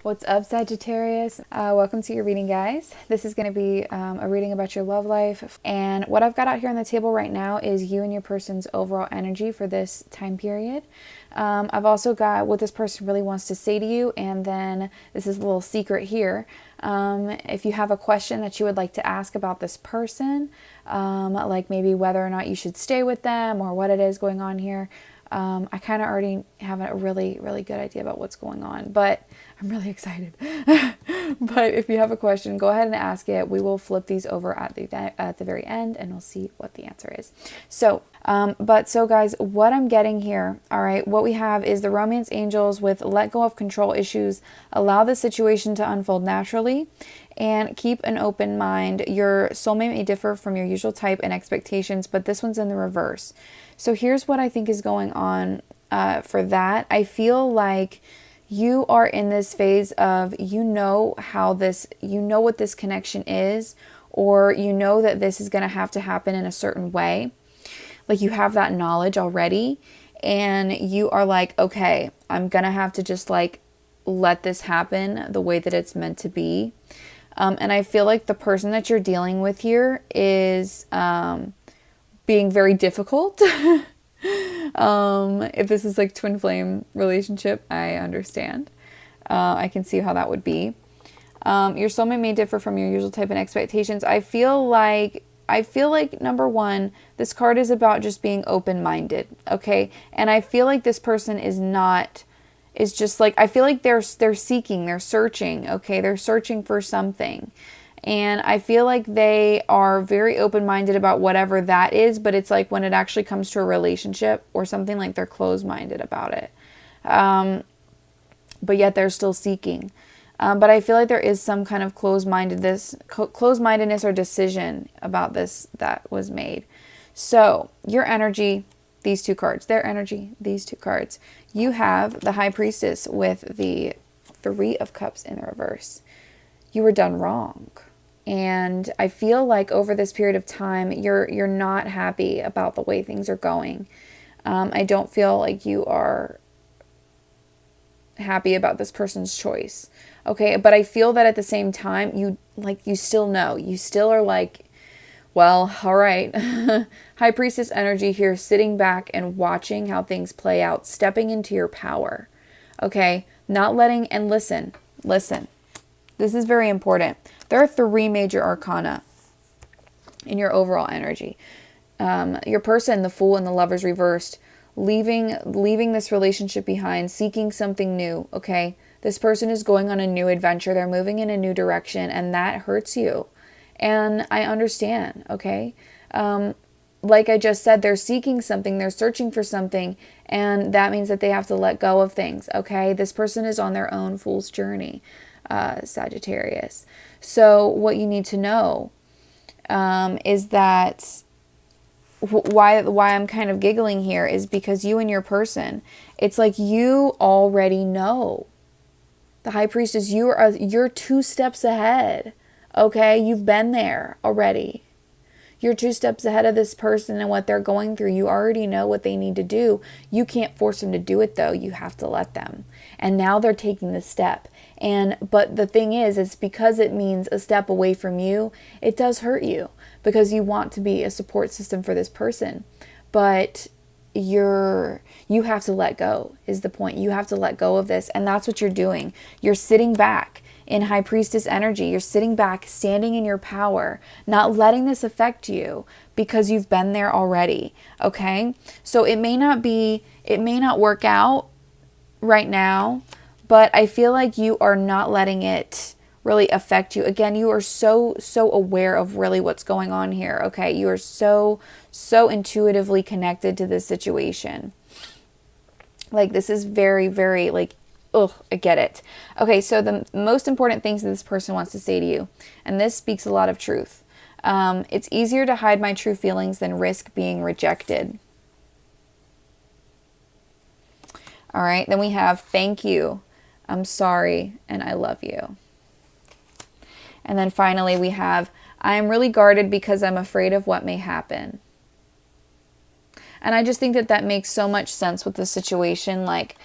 What's up, Sagittarius? Welcome to your reading, guys. This is going to be a reading about your love life. And what I've got out here on the table right now is you and your person's overall energy for this time period. I've also got what this person really wants to say to you. And then this is a little secret here. If you have a question that you would like to ask about this person, like maybe whether or not you should stay with them or what it is going on here, I kind of already have a really, really good idea about what's going on, but I'm really excited. But if you have a question, go ahead and ask it. We will flip these over at the very end, and we'll see what the answer is. So guys, what I'm getting here, all right, what we have is the romance angels with let go of control issues, allow the situation to unfold naturally, and keep an open mind. Your soulmate may differ from your usual type and expectations, but this one's in the reverse. So here's what I think is going on for that. I feel like you are in this phase of, you know what this connection is, or you know that this is going to have to happen in a certain way. Like you have that knowledge already, and you are like, okay, I'm going to have to just like let this happen the way that it's meant to be. And I feel like the person that you're dealing with here is being very difficult. If this is like twin flame relationship, I understand. I can see how that would be. Your soulmate may differ from your usual type and expectations. I feel like number one, this card is about just being open-minded, okay? And I feel like this person is just like, I feel like they're seeking, they're searching, okay? They're searching for something. And I feel like they are very open-minded about whatever that is, but it's like when it actually comes to a relationship or something, like they're closed-minded about it. But yet they're still seeking. But I feel like there is some kind of closed-mindedness or decision about this that was made. So your energy, these two cards, their energy, these two cards. You have the High Priestess with the Three of Cups in the reverse. You were done wrong. And I feel like over this period of time, you're not happy about the way things are going. I don't feel like you are happy about this person's choice. Okay, but I feel that at the same time, you still know. You still are like, well, all right. High Priestess energy here, sitting back and watching how things play out, stepping into your power. Okay, not letting, and listen. This is very important. There are 3 major arcana in your overall energy. Your person, the Fool, and the Lovers reversed, leaving this relationship behind, seeking something new, okay? This person is going on a new adventure. They're moving in a new direction, and that hurts you. And I understand, okay? Like I just said, they're seeking something, they're searching for something, and that means that they have to let go of things, okay? This person is on their own fool's journey, Sagittarius. So what you need to know is that why I'm kind of giggling here is because you and your person, it's like you already know. The High Priestess, you're 2 steps ahead. Okay, you've been there already. You're 2 steps ahead of this person and what they're going through. You already know what they need to do. You can't force them to do it though. You have to let them. And now they're taking the step. But the thing is, it's because it means a step away from you, it does hurt you because you want to be a support system for this person. But you have to let go is the point. You have to let go of this. And that's what you're doing. You're sitting back in High Priestess energy. You're sitting back, standing in your power, not letting this affect you because you've been there already. Okay. So it may not work out right now, but I feel like you are not letting it really affect you. Again, you are so aware of really what's going on here. Okay. You are so intuitively connected to this situation. Like this is very, very like, oh, I get it. Okay. So the most important things that this person wants to say to you, and this speaks a lot of truth. It's easier to hide my true feelings than risk being rejected. All right. Then we have thank you. I'm sorry, and I love you. And then finally we have, I am really guarded because I'm afraid of what may happen. And I just think that makes so much sense with the situation. Like,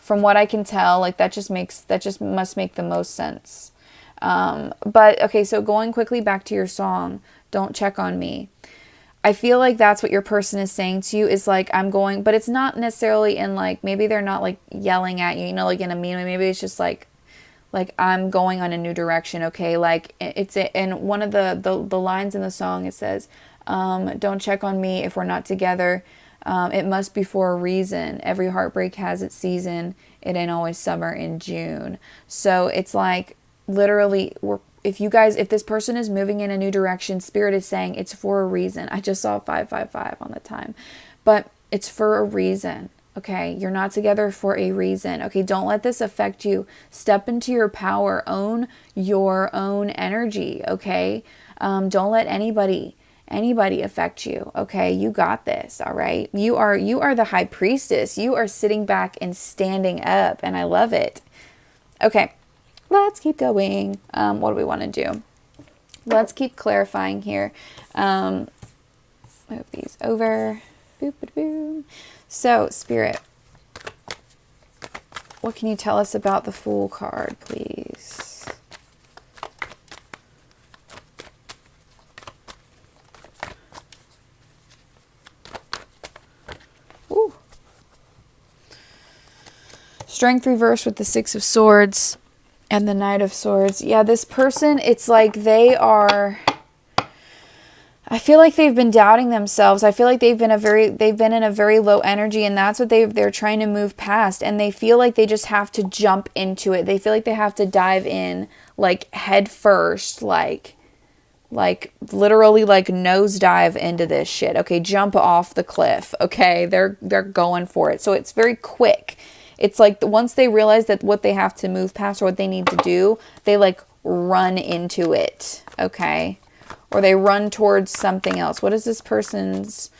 From what I can tell, like that just must make the most sense. But okay, so going quickly back to your song, Don't Check on Me. I feel like that's what your person is saying to you is like, I'm going, but it's not necessarily in like, maybe they're not like yelling at you, you know, like in a mean way. Maybe it's just like I'm going on a new direction. Okay. Like it's, and one of the lines in the song, it says, don't check on me if we're not together. It must be for a reason. Every heartbreak has its season. It ain't always summer in June. So it's like literally if this person is moving in a new direction, Spirit is saying it's for a reason. I just saw 555 on the time, but it's for a reason. Okay. You're not together for a reason. Okay. Don't let this affect you. Step into your power, own your own energy. Okay. Don't let anybody affect you. Okay. You got this. All right. You are the high priestess. You are sitting back and standing up, and I love it. Okay. Let's keep going. What do we want to do? Let's keep clarifying here. Move these over. Boop, boop, boop. So, Spirit, what can you tell us about the Fool card, please? Ooh. Strength reversed with the Six of Swords. And the Knight of Swords. Yeah, this person, it's like I feel like they've been doubting themselves. I feel like they've been in a very low energy, and that's what they're trying to move past. And they feel like they just have to jump into it. They feel like they have to dive in like head first, like literally like nosedive into this shit. Okay, jump off the cliff. Okay, they're going for it. So it's very quick. It's like once they realize that what they have to move past or what they need to do, they like run into it, okay? Or they run towards something else. What is this person's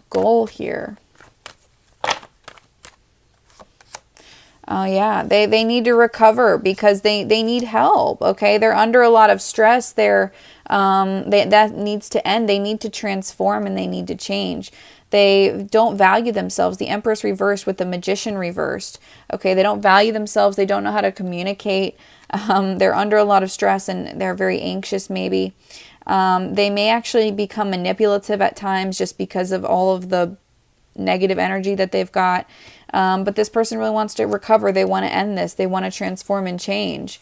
goal here? Oh, yeah. They need to recover because they need help, okay? They're under a lot of stress. That needs to end. They need to transform and they need to change. They don't value themselves. The Empress reversed with the Magician reversed. Okay, they don't value themselves. They don't know how to communicate. They're under a lot of stress and they're very anxious maybe. They may actually become manipulative at times just because of all of the negative energy that they've got. But this person really wants to recover. They want to end this. They want to transform and change.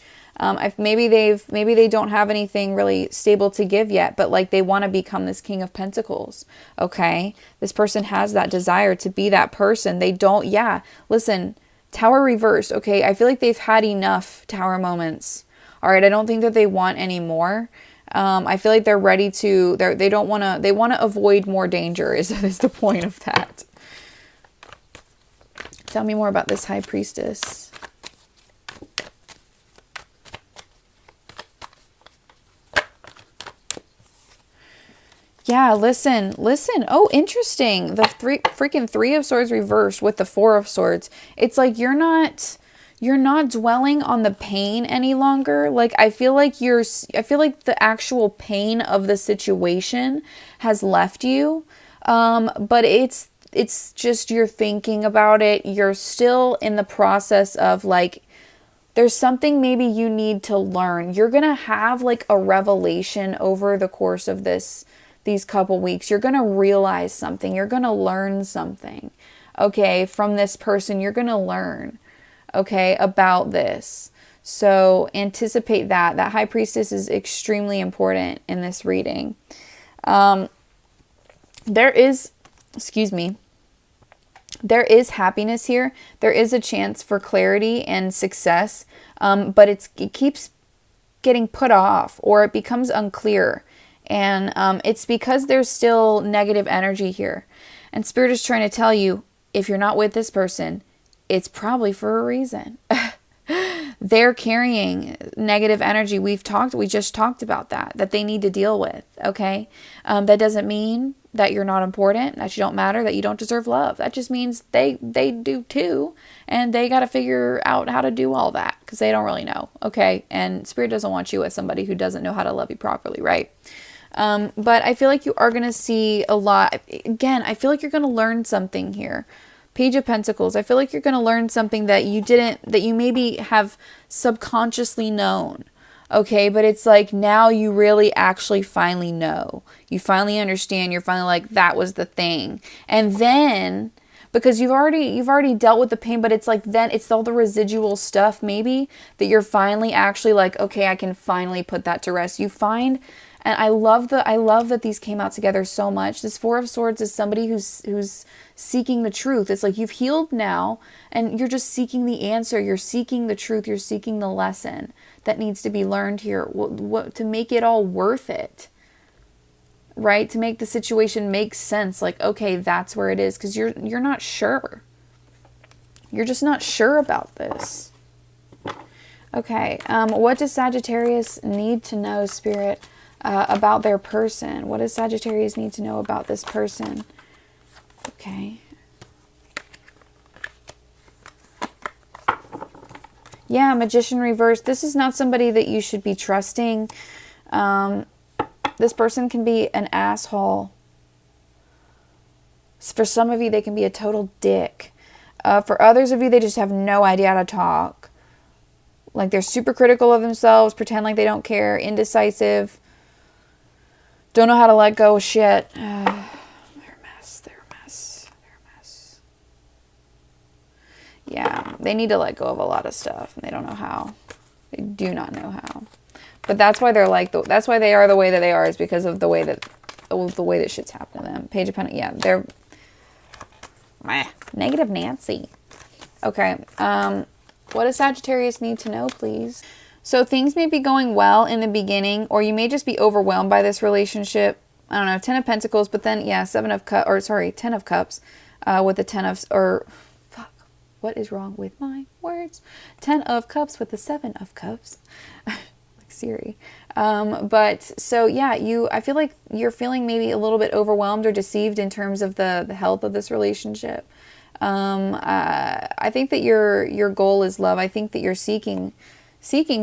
Maybe they don't have anything really stable to give yet, but like they want to become this King of Pentacles. Okay. This person has that desire to be that person. They don't, listen, Tower reversed. Okay. I feel like they've had enough Tower moments. All right. I don't think that they want any more. I feel like they're ready to, they want to avoid more danger is the point of that. Tell me more about this High Priestess. Yeah, listen. Oh, interesting. The Three of Swords reversed with the Four of Swords. It's like you're not dwelling on the pain any longer. Like I feel like the actual pain of the situation has left you. But it's just you're thinking about it. You're still in the process of like there's something maybe you need to learn. You're going to have like a revelation over the course of these couple weeks. You're going to realize something. You're going to learn something. Okay, from this person, you're going to learn, okay, about this. So anticipate that. That High Priestess is extremely important in this reading. There is happiness here. There is a chance for clarity and success, but it keeps getting put off or it becomes unclear. And it's because there's still negative energy here. And Spirit is trying to tell you, if you're not with this person, it's probably for a reason. They're carrying negative energy. We just talked about that they need to deal with. Okay. That doesn't mean that you're not important, that you don't matter, that you don't deserve love. That just means they do too. And they got to figure out how to do all that because they don't really know. Okay. And Spirit doesn't want you as somebody who doesn't know how to love you properly. Right. But I feel like you are going to see a lot. Again, I feel like you're going to learn something here. Page of Pentacles. I feel like you're going to learn something that you maybe have subconsciously known. Okay, but it's like now you really actually finally know. You finally understand. You're finally like, that was the thing. And then, because you've already dealt with the pain, but it's like then it's all the residual stuff maybe that you're finally actually like, okay, I can finally put that to rest. You find, and I love that these came out together so much. This Four of Swords is somebody who's seeking the truth. It's like you've healed now and you're just seeking the answer. You're seeking the truth. You're seeking the lesson that needs to be learned here, what to make it all worth it, right? To make the situation make sense. Like, okay, that's where it is, because you're not sure. You're just not sure about this. Okay, what does Sagittarius need to know, Spirit, about their person? What does Sagittarius need to know about this person? Okay. Yeah, Magician reversed. This is not somebody that you should be trusting. This person can be an asshole. For some of you, they can be a total dick. For others of you, they just have no idea how to talk. Like they're super critical of themselves, pretend like they don't care, indecisive, don't know how to let go of shit. They're a mess. Yeah, they need to let go of a lot of stuff, and they don't know how. They do not know how. But that's why they're like, that's why they are the way that they are, is because of the way that shit's happened to them. Page of Pentacles, yeah, they're negative Nancy. Okay, what does Sagittarius need to know, please? So things may be going well in the beginning, or you may just be overwhelmed by this relationship. I don't know, 10 of Pentacles, but then, yeah, 10 of Cups, with the 10 of, or, fuck, what is wrong with my words? 10 of Cups with the 7 of Cups. Like Siri. But, so, yeah, I feel like you're feeling maybe a little bit overwhelmed or deceived in terms of the health of this relationship. I think that your goal is love. I think that you're seeking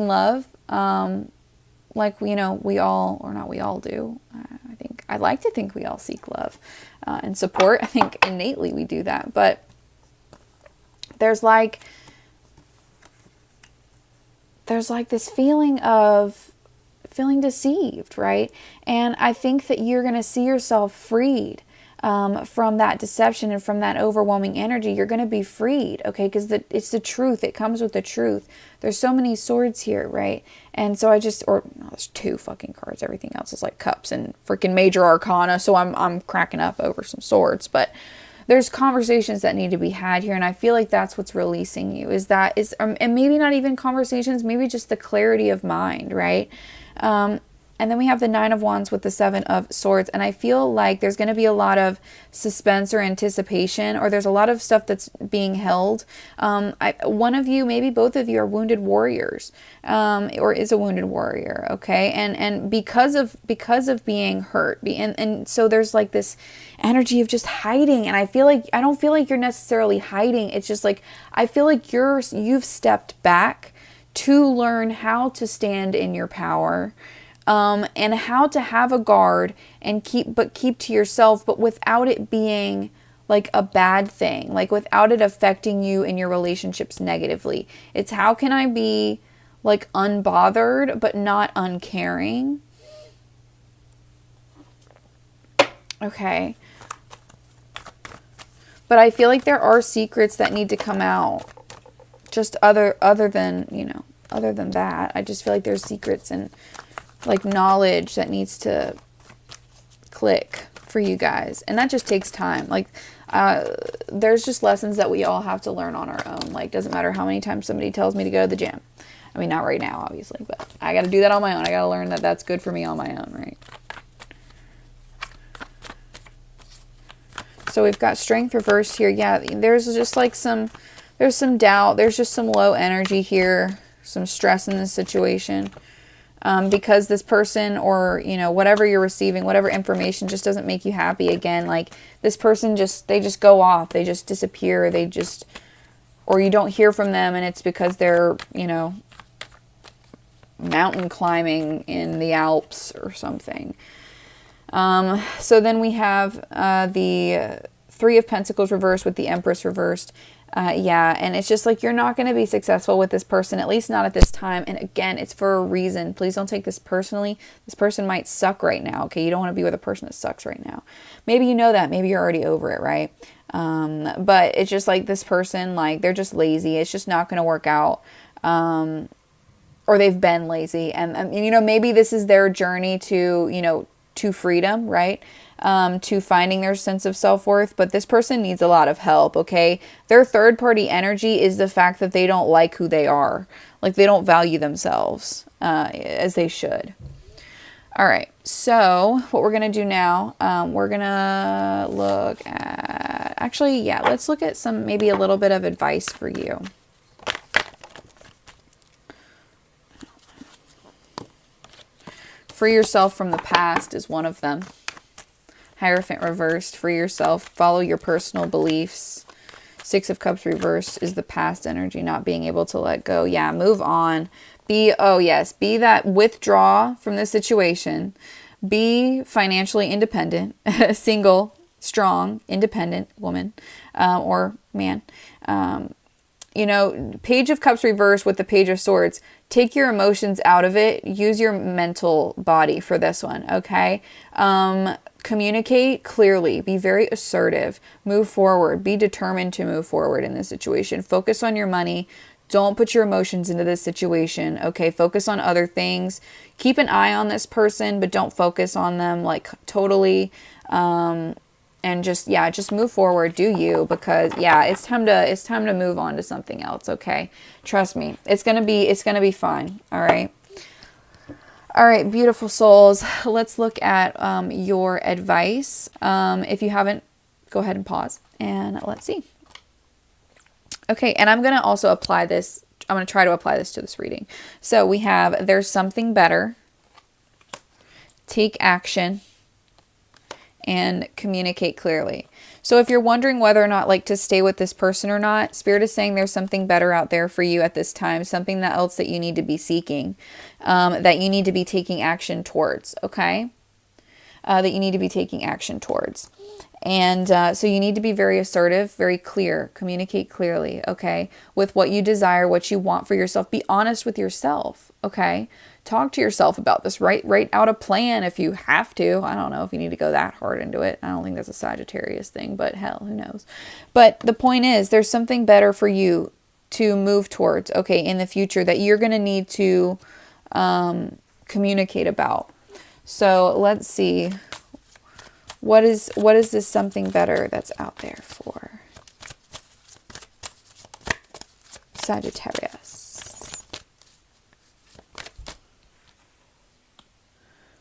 love, like, you know, we all, or not we all do. I like to think we all seek love and support. I think innately we do that, but there's like this feeling of feeling deceived, right? And I think that you're going to see yourself freed from that deception and from that overwhelming energy. You're going to be freed, okay? Because it's the truth. It comes with the truth. There's so many swords here, right? And so there's 2 fucking cards. Everything else is like cups and freaking major arcana. So I'm cracking up over some swords, but there's conversations that need to be had here. And I feel like that's what's releasing you, and maybe not even conversations, maybe just the clarity of mind, right? And then we have the 9 of Wands with the 7 of Swords. And I feel like there's going to be a lot of suspense or anticipation, or there's a lot of stuff that's being held. One of you, maybe both of you, are wounded warriors, or is a wounded warrior. Okay. And because of being hurt, and so there's like this energy of just hiding. And I don't feel like you're necessarily hiding. It's just like, I feel like you've stepped back to learn how to stand in your power. And how to have a guard and keep to yourself, but without it being like a bad thing, like without it affecting you in your relationships negatively. It's how can I be like unbothered, but not uncaring? Okay. But I feel like there are secrets that need to come out. Just other than that. I just feel like there's secrets and like knowledge that needs to click for you guys, and that just takes time. Like there's just lessons that we all have to learn on our own. Like, doesn't matter how many times somebody tells me to go to the gym. I mean, not right now, obviously, but I got to do that on my own. I got to learn that that's good for me on my own, right? So we've got Strength reversed here. Yeah, there's just like there's some doubt. There's just some low energy here, some stress in this situation. Because this person, or, you know, whatever you're receiving, whatever information just doesn't make you happy. Again, like this person they just go off, they just disappear, or you don't hear from them, and it's because they're, you know, mountain climbing in the Alps or something. So then we have the Three of Pentacles reversed with the Empress reversed. Yeah, and it's just like you're not going to be successful with this person, at least not at this time. And again, it's for a reason. Please don't take this personally. This person might suck right now, okay? You don't want to be with a person that sucks right now. Maybe you know that. Maybe you're already over it, right? But it's just like this person, like they're just lazy. It's just not going to work out. Or they've been lazy. And, you know, maybe this is their journey to, you know, to freedom, right? To finding their sense of self-worth, but this person needs a lot of help, okay? Their third-party energy is the fact that they don't like who they are. Like, they don't value themselves as they should. All right, so what we're going to do now, we're going to look at... Actually, yeah, let's look at some, maybe a little bit of advice for you. Free yourself from the past is one of them. Hierophant reversed, free yourself, follow your personal beliefs. Six of Cups reversed is the past energy, not being able to let go. Yeah, move on. Be that withdraw from the situation. Be financially independent, single, strong, independent woman or man. You know, Page of Cups reversed with the Page of Swords. Take your emotions out of it. Use your mental body for this one, okay? Communicate clearly. Be very assertive. Move forward. Be determined to move forward in this situation. Focus on your money. Don't put your emotions into this situation, okay? Focus on other things. Keep an eye on this person, but don't focus on them like totally. And just move forward. Do you? Because yeah, it's time to move on to something else, okay? Trust me. It's gonna be fine. All right. All right, beautiful souls. Let's look at your advice. If you haven't, go ahead and pause and let's see. Okay, and I'm going to also apply this. I'm going to try to apply this to this reading. So we have, there's something better. Take action. And communicate clearly. So if you're wondering whether or not like to stay with this person or not, Spirit is saying there's something better out there for you at this time, something else that you need to be seeking, that you need to be taking action towards, okay? That you need to be taking action towards. And so you need to be very assertive, very clear, communicate clearly, okay? With what you desire, what you want for yourself. Be honest with yourself, okay? Talk to yourself about this. Write out a plan if you have to. I don't know if you need to go that hard into it. I don't think that's a Sagittarius thing, but hell, who knows? But the point is, there's something better for you to move towards, okay, in the future that you're going to need to communicate about. So let's see. What is this something better that's out there for Sagittarius?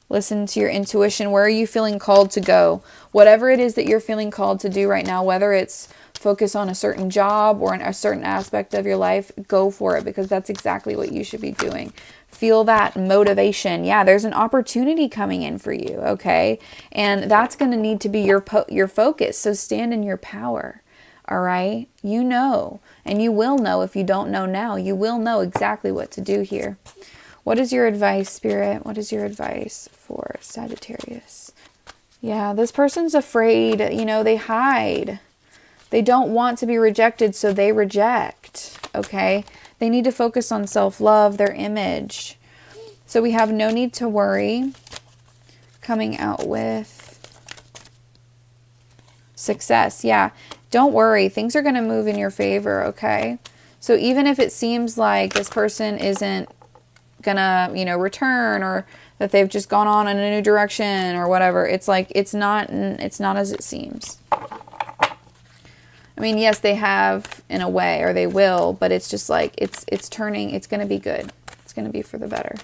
Listen to your intuition. Where are you feeling called to go? Whatever it is that you're feeling called to do right now, whether it's focus on a certain job or a certain aspect of your life, go for it, because that's exactly what you should be doing. Feel that motivation. Yeah, there's an opportunity coming in for you, okay? And that's going to need to be your focus. So stand in your power, all right? You know, and you will know if you don't know now. You will know exactly what to do here. What is your advice, Spirit? What is your advice for Sagittarius? Yeah, this person's afraid. You know, they hide. They don't want to be rejected, so they reject, okay? They need to focus on self-love, their image. So we have no need to worry. Coming out with success. Yeah, don't worry. Things are going to move in your favor, okay? So even if it seems like this person isn't gonna, you know, return, or that they've just gone on in a new direction or whatever, it's like it's not as it seems. I mean, yes, they have in a way, or they will, but it's just like it's turning. It's going to be good. It's going to be for the better.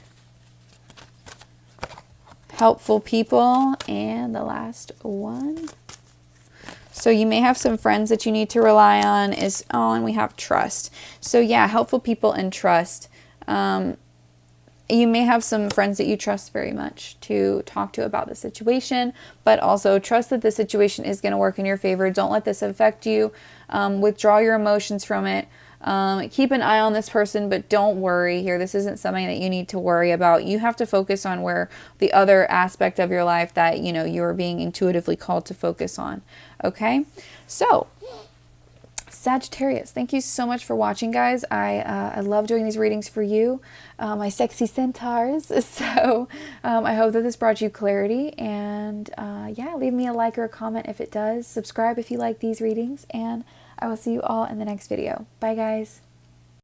Helpful people, and the last one. So you may have some friends that you need to rely on. And we have trust. So yeah, helpful people and trust. You may have some friends that you trust very much to talk to about the situation, but also trust that the situation is going to work in your favor. Don't let this affect you. Withdraw your emotions from it. Keep an eye on this person, but don't worry here. This isn't something that you need to worry about. You have to focus on where the other aspect of your life that, you know, you're being intuitively called to focus on. Okay? So, Sagittarius, thank you so much for watching, guys. I love doing these readings for you, my sexy centaurs. So I hope that this brought you clarity. And yeah, leave me a like or a comment if it does. Subscribe if you like these readings. And I will see you all in the next video. Bye, guys.